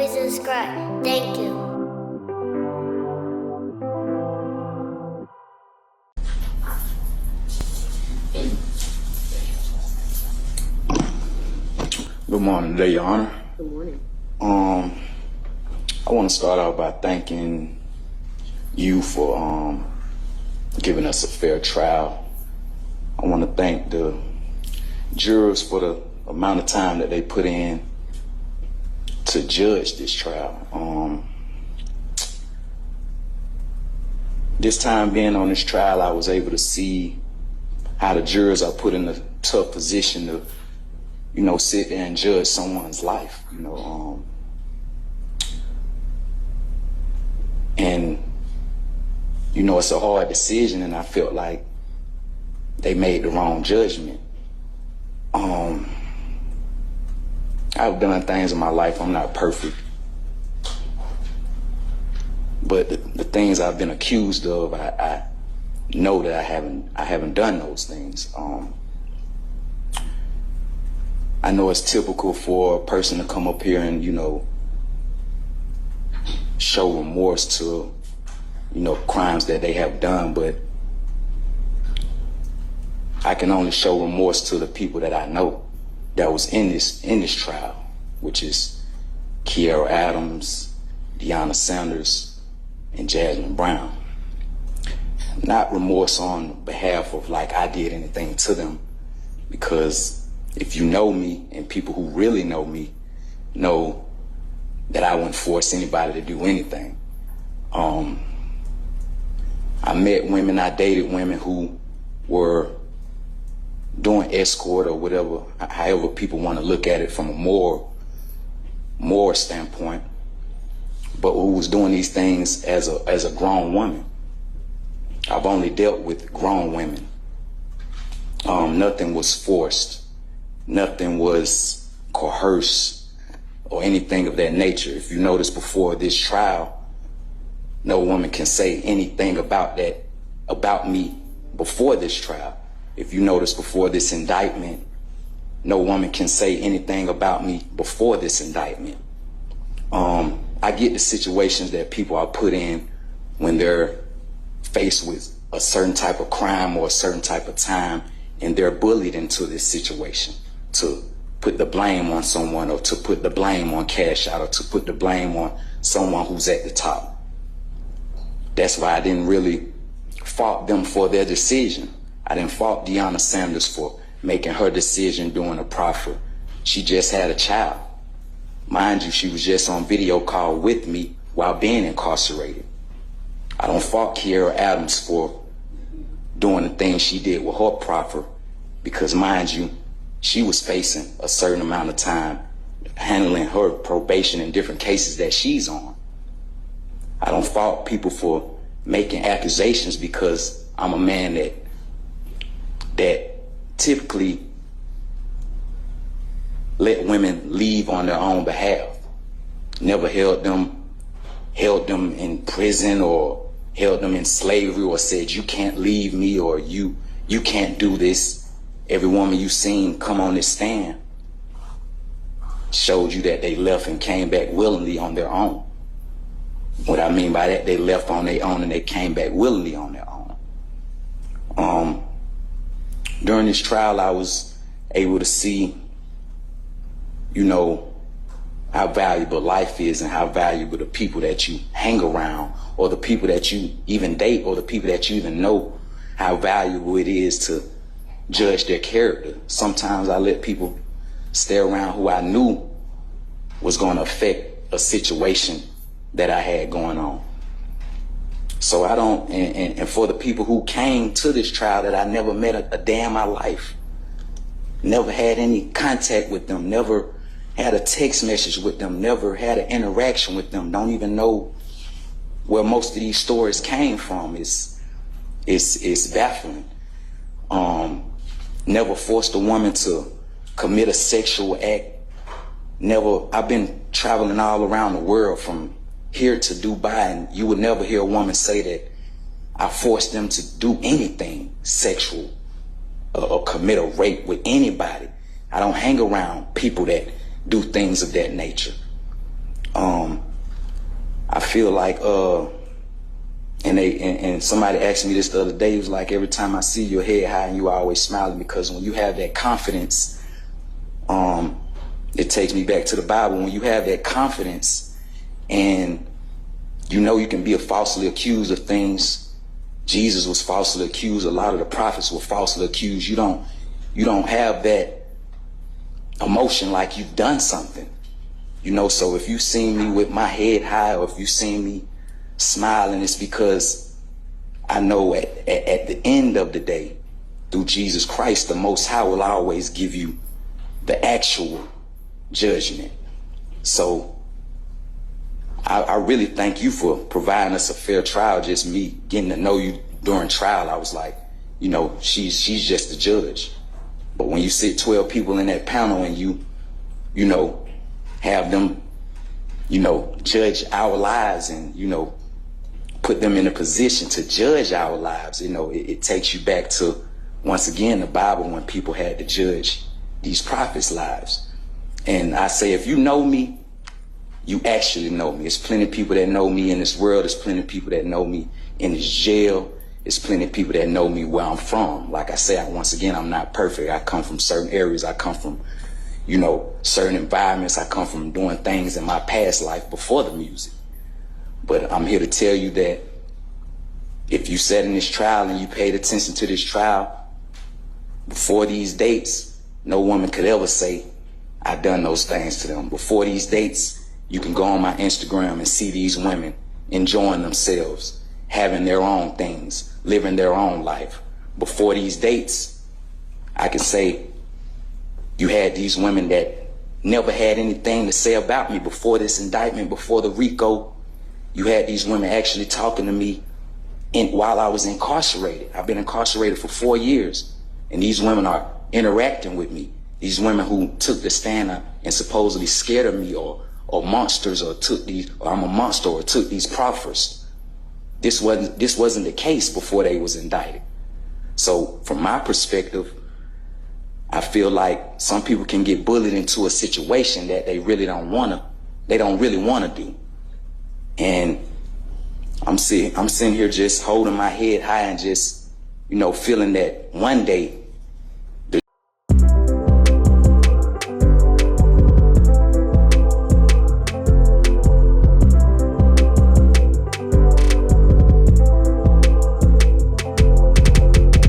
please subscribe. Thank you. Good morning, today, Your Honor. Good morning. I want to start out by thanking you for giving us a fair trial. I want to thank the jurors for the amount of time that they put in to judge this trial. This time being on this trial, I was able to see how the jurors are put in a tough position to, sit there and judge someone's life, and, it's a hard decision, and I felt like they made the wrong judgment. I've done things in my life, I'm not perfect, but the things I've been accused of, I know that I haven't done those things. I know it's typical for a person to come up here and, show remorse to, crimes that they have done, but I can only show remorse to the people that I know that was in this trial, which is Kiera Adams, Deanna Sanders, and Jasmine Brown. Not remorse on behalf of like I did anything to them, because if you know me, and people who really know me know that I wouldn't force anybody to do anything. I met women, I dated women who were doing escort or whatever, however people want to look at it from a moral standpoint, but who was doing these things as a grown woman. I've only dealt with grown women. Nothing was forced. Nothing was coerced or anything of that nature. If you notice, before this trial, no woman can say anything about me before this trial. If you notice, before this indictment, no woman can say anything about me before this indictment. I get the situations that people are put in when they're faced with a certain type of crime or a certain type of time, and they're bullied into this situation to put the blame on someone, or to put the blame on Cash Out, or to put the blame on someone who's at the top. That's why I didn't really fault them for their decision. I didn't fault Deanna Sanders for making her decision during a proffer. She just had a child. Mind you, she was just on video call with me while being incarcerated. I don't fault Kiera Adams for doing the things she did with her proffer, because mind you, she was facing a certain amount of time handling her probation in different cases that she's on. I don't fault people for making accusations, because I'm a man that typically let women leave on their own behalf. Never held them in prison or held them in slavery or said, you can't leave me, or you can't do this. Every woman you seen come on this stand showed you that they left and came back willingly on their own. What I mean by that, they left on their own and they came back willingly on their own. During this trial, I was able to see, how valuable life is, and how valuable the people that you hang around, or the people that you even date, or the people that you even know, how valuable it is to judge their character. Sometimes I let people stay around who I knew was going to affect a situation that I had going on. So I don't, and for the people who came to this trial that I never met a day in my life, never had any contact with them, never had a text message with them, never had an interaction with them, don't even know where most of these stories came from, it's baffling. Never forced a woman to commit a sexual act. I've been traveling all around the world from here to Dubai, and you would never hear a woman say that I forced them to do anything sexual or commit a rape with anybody. I don't hang around people that do things of that nature. I feel like and somebody asked me this the other day. It was like, every time I see your head high and you always smiling, because when you have that confidence, it takes me back to the Bible. When you have that confidence and you know you can be falsely accused of things. Jesus was falsely accused. A lot of the prophets were falsely accused. You don't have that emotion like you've done something. You know, so if you see me with my head high, or if you see me smiling, it's because I know at the end of the day, through Jesus Christ, the Most High will always give you the actual judgment. So I really thank you for providing us a fair trial. Just me getting to know you during trial, I was like, you know, she's just the judge. But when you sit 12 people in that panel and you know, have them, you know, judge our lives and, you know, put them in a position to judge our lives, you know, it takes you back to, once again, the Bible, when people had to judge these prophets' lives. And I say, if you know me, you actually know me. There's plenty of people that know me in this world. There's plenty of people that know me in this jail. There's plenty of people that know me where I'm from. Like I say, once again, I'm not perfect. I come from certain areas. I come from, you know, certain environments. I come from doing things in my past life before the music. But I'm here to tell you that if you sat in this trial and you paid attention to this trial, before these dates, no woman could ever say, I done those things to them. Before these dates, you can go on my Instagram and see these women enjoying themselves, having their own things, living their own life. Before these dates, I can say you had these women that never had anything to say about me. Before this indictment, before the RICO, you had these women actually talking to me while I was incarcerated. I've been incarcerated for 4 years, and these women are interacting with me. These women who took the stand and supposedly scared of me, or monsters, or I'm a monster, or took these proffers. This wasn't the case before they was indicted. So from my perspective, I feel like some people can get bullied into a situation that they really don't really want to do. And I'm sitting here just holding my head high and just, you know, feeling that one day